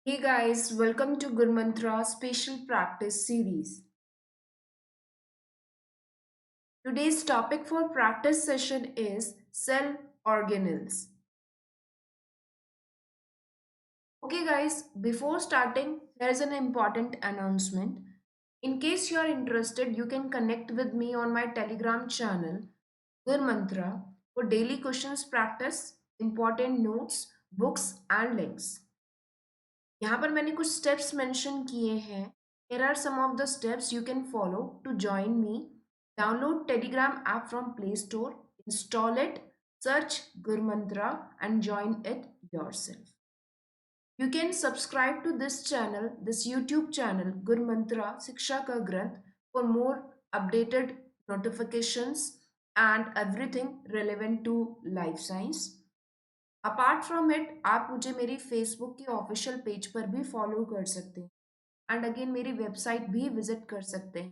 Hey guys, welcome to Guru Mantra Special Practice Series. Today's topic for practice session is cell organelles. Okay guys, before starting, there is an important announcement. In case you are interested, you can connect with me on my Telegram channel, Guru Mantra, for daily questions practice, important notes, books and links. यहाँ पर मैंने कुछ steps mention किए हैं. Here are some of the steps you can follow to join me. Download Telegram app from Play Store, install it, search Guru Mantra and join it yourself. You can subscribe to this channel, this YouTube channel, Guru Mantra Shiksha Ka Granth, for more updated notifications and everything relevant to life science. Apart from it आप मुझे मेरी Facebook के official page पर भी follow कर सकते हैं and again मेरी वेबसाइट भी विजिट कर सकते हैं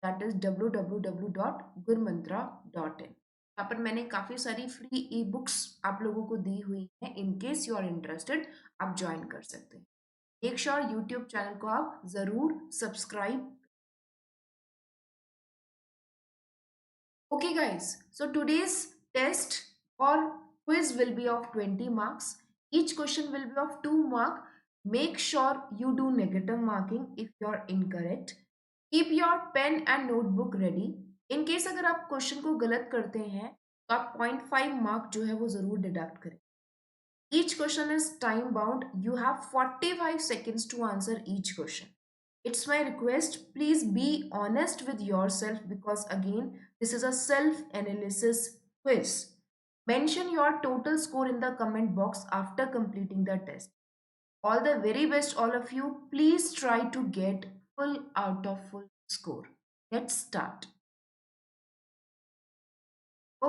दैट इज www.gurmantra.in। यहाँ पर मैंने काफ़ी सारी फ्री ई बुक्स आप लोगों को दी हुई हैं। In case you are interested आप ज्वाइन कर सकते हैं। मेक श्योर यूट्यूब चैनल को आप ज़रूर subscribe. Okay guys, so today's test or quiz will be of 20 marks. Each question will be of 2 mark. Make sure you do negative marking if you are incorrect. Keep your pen and notebook ready. In case अगर आप question को गलत करते हैं तो आप 0.5 mark जो है वो जरूर डिडक्ट करें। Each question is time bound. You have 45 seconds to answer each question. It's my request, please be honest with yourself because again, this is a self-analysis quiz. Mention your total score in the comment box after completing the test. All the very best, all of you. Please try to get full out of full score. Let's start.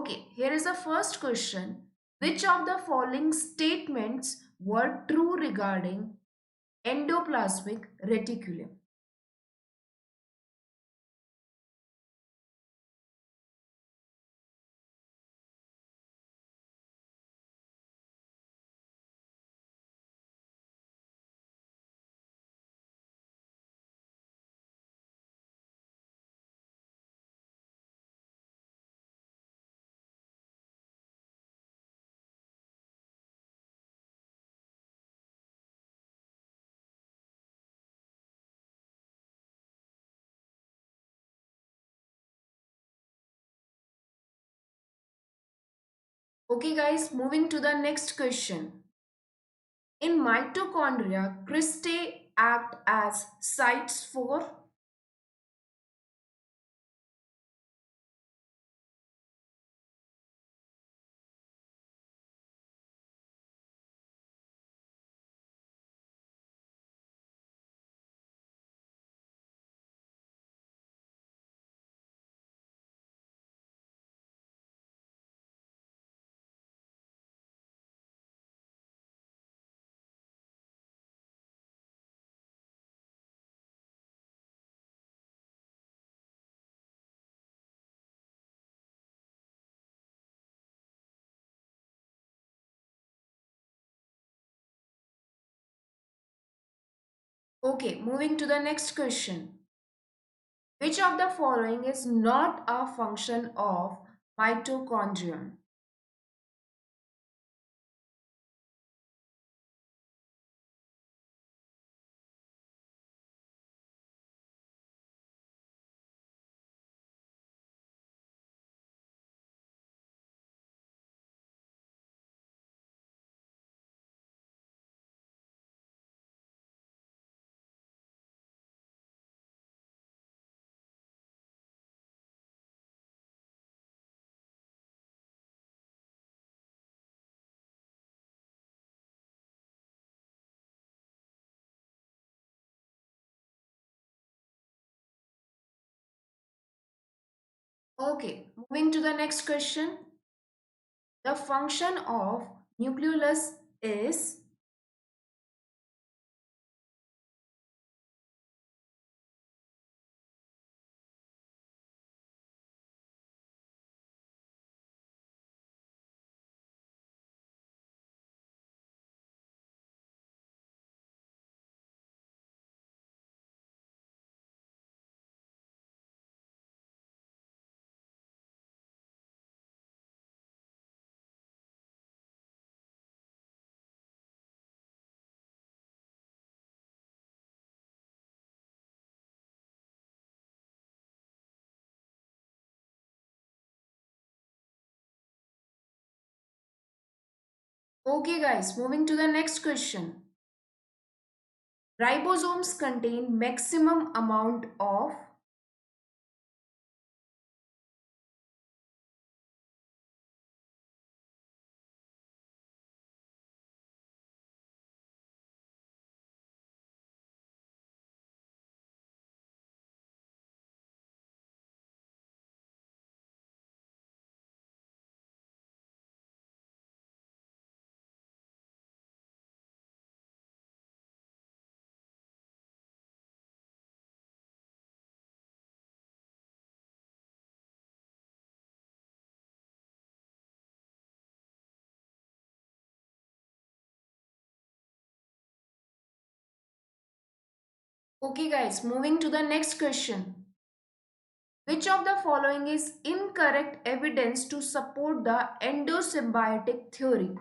Okay, here is the first question. Which of the following statements were true regarding endoplasmic reticulum? Okay, guys, moving to the next question. In mitochondria, cristae act as sites for. Okay, moving to the next question. Which of the following is not a function of mitochondrion? Okay, moving to the next question. The function of nucleolus is. Okay guys, moving to the next question. Ribosomes contain maximum amount of. Okay guys, moving to the next question. Which of the following is incorrect evidence to support the endosymbiotic theory?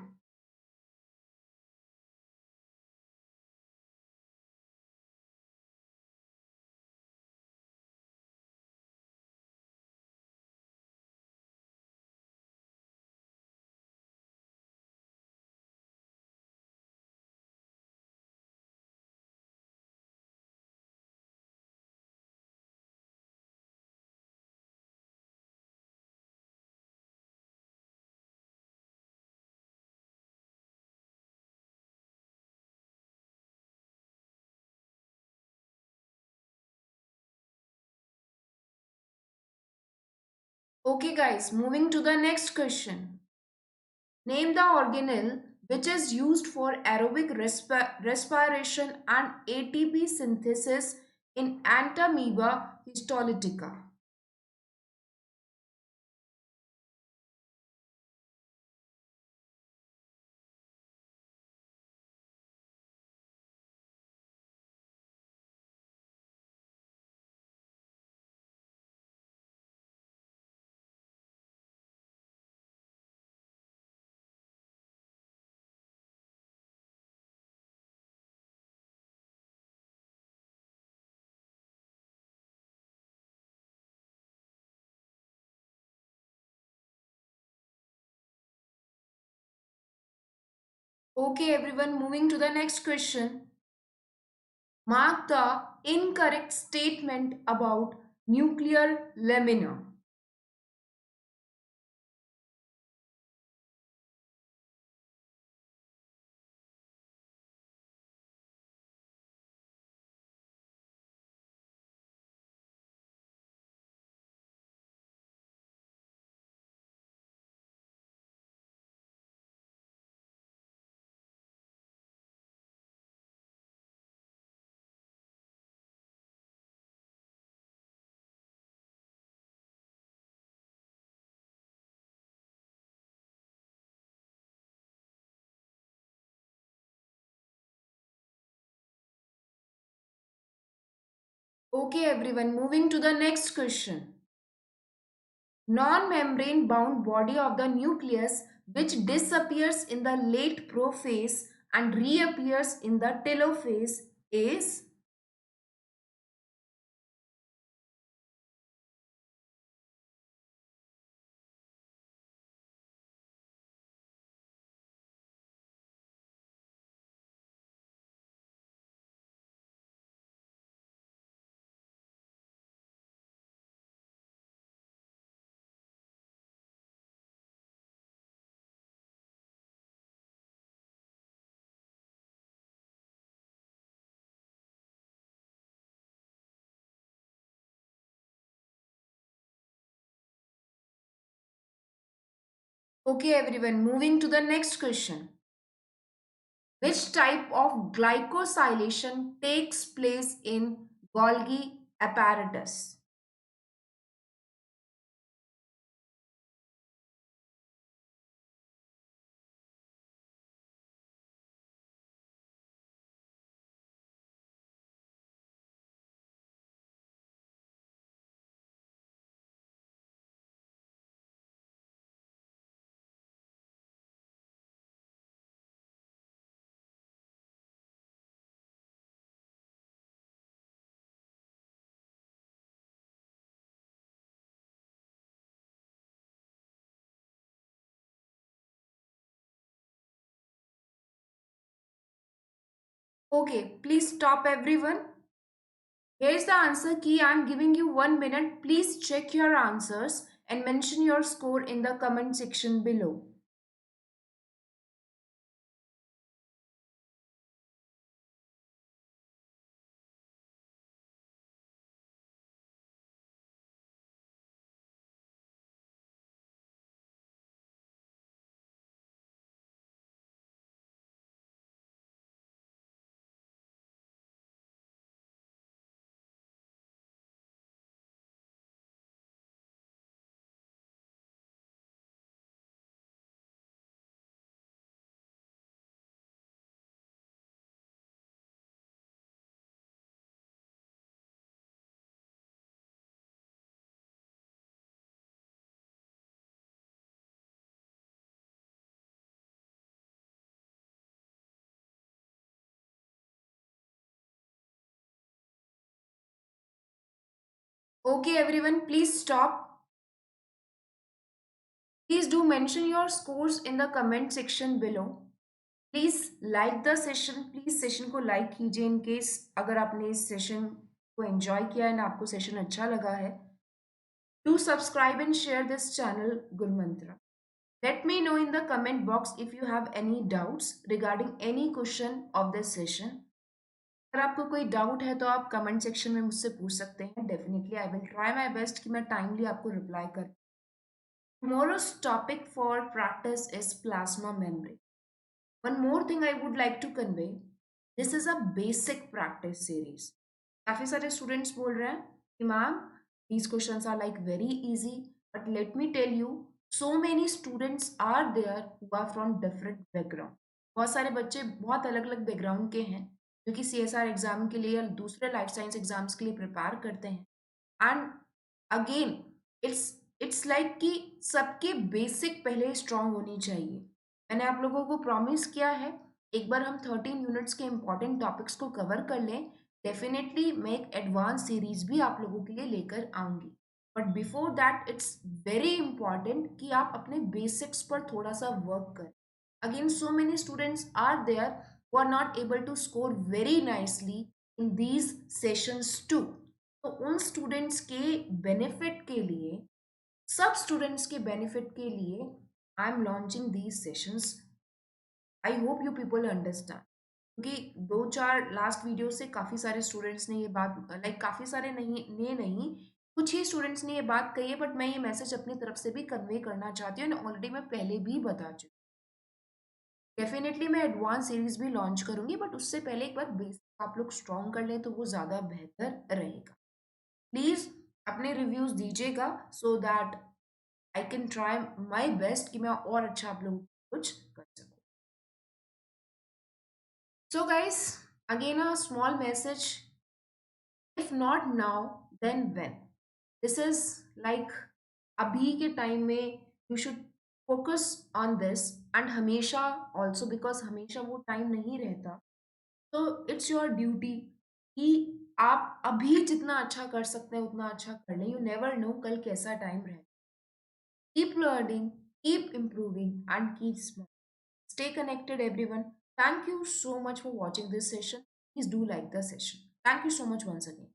Okay guys, moving to the next question. Name the organelle which is used for aerobic respiration and ATP synthesis in Entamoeba histolytica. Okay everyone, moving to the next question. Mark the incorrect statement about nuclear lamina. Okay everyone, moving to the next question. Non-membrane bound body of the nucleus which disappears in the late prophase and reappears in the telophase is. Okay everyone, moving to the next question. Which type of glycosylation takes place in Golgi apparatus? Okay, please stop everyone. Here's the answer key. I'm giving you 1 minute. Please check your answers and mention your score in the comment section below. Okay, everyone, please stop. Please do mention your scores in the comment section below. Please like the session, please session को like कीजिए in case अगर आपने इस session को enjoy किया and आपको session अच्छा लगा है. Do subscribe and share this channel Guru Mantra. Let me know in the comment box if you have any doubts regarding any question of this session. अगर आपको कोई डाउट है तो आप कमेंट सेक्शन में मुझसे पूछ सकते हैं. Definitely I will try my best कि मैं टाइमली आपको रिप्लाई कर. Tomorrow's topic for practice is plasma memory. One more thing I would like to convey, this is a basic practice series. काफ़ी सारे स्टूडेंट्स बोल रहे हैं कि ma'am these questions are like very easy, but let me tell you, so many students are there who are from different background. बहुत सारे बच्चे बहुत अलग अलग बैकग्राउंड के हैं जो कि CSR एग्जाम के लिए या दूसरे लाइफ साइंस एग्जाम्स के लिए प्रिपेयर करते हैं. And again it's it's like कि सबके बेसिक पहले स्ट्रांग होनी चाहिए. मैंने आप लोगों को प्रॉमिस किया है एक बार हम 13 यूनिट्स के इम्पॉर्टेंट टॉपिक्स को कवर कर लें. डेफिनेटली मैं एक एडवांस सीरीज भी आप लोगों के लिए लेकर आऊँगी. But before that it's very important कि आप अपने बेसिक्स पर थोड़ा सा वर्क करें. Again so many students are there who are not able to score very nicely in these sessions too. तो उन स्टूडेंट्स के बेनिफिट के लिए, सब स्टूडेंट्स के बेनिफिट के लिए I am launching these sessions. I hope you people understand. क्योंकि दो चार लास्ट वीडियो से काफ़ी सारे स्टूडेंट्स ने ये बात लाइक काफ़ी सारे नहीं कुछ ही स्टूडेंट्स ने ये बात कही है. बट मैं ये मैसेज अपनी तरफ से भी कन्वे करना चाहती हूँ. ऑलरेडी मैं पहले भी बता चुकी. डेफिनेटली मैं एडवांस सीरीज भी लॉन्च करूंगी बट उससे पहले एक बार बेसिक आप लोग स्ट्रॉन्ग कर लें तो वो ज़्यादा बेहतर रहेगा. प्लीज़ अपने रिव्यूज़ दीजिएगा so that I can try my best कि मैं और अच्छा आप लोग कुछ कर सकूँ. So guys, again a small message. If not now, then when? This is like अभी के टाइम में you should focus on this and हमेशा also because हमेशा वो टाइम नहीं रहता. तो it's your duty कि आप अभी जितना अच्छा कर सकते हैं उतना अच्छा कर लें. You never know कल कैसा टाइम रहे. Keep learning, keep improving and keep smiling. Stay connected, everyone. Thank you so much for watching this session. Please do like the session. Thank you so much once again.